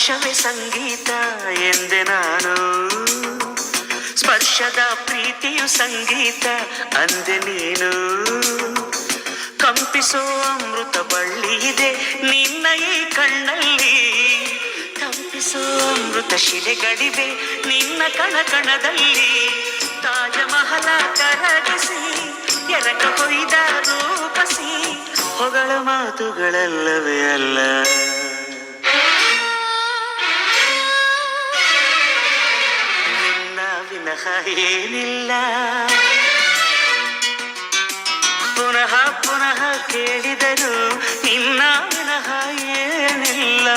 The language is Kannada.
ಸ್ಪರ್ಶವೇ ಸಂಗೀತ ಎಂದೆ ನಾನು, ಸ್ಪರ್ಶದ ಪ್ರೀತಿಯು ಸಂಗೀತ ಅಂದೆ ನೀನು. ಕಂಪಿಸೋ ಅಮೃತ ಬಳ್ಳಿ ಇದೆ ನಿನ್ನ ಈ ಕಣ್ಣಲ್ಲಿ, ಕಂಪಿಸೋ ಅಮೃತ ಶಿಲೆಗಳಿವೆ ನಿನ್ನ ಕಣಕಣದಲ್ಲಿ. ತಾಜಮಹಲ ಕರಗಿಸಿ ಎರಕ ಕೊಯ್ದ ರೂಪಸಿ ಹೊಗಳ ಮಾತುಗಳಲ್ಲವೇ ಅಲ್ಲ. ನಿನ್ನ ವಿನಃ ಏನಿಲ್ಲ, ಪುನಃ ಪುನಃ ಕೇಳಿದರು ನಿನ್ನ ವಿನಃ ಏನಿಲ್ಲ.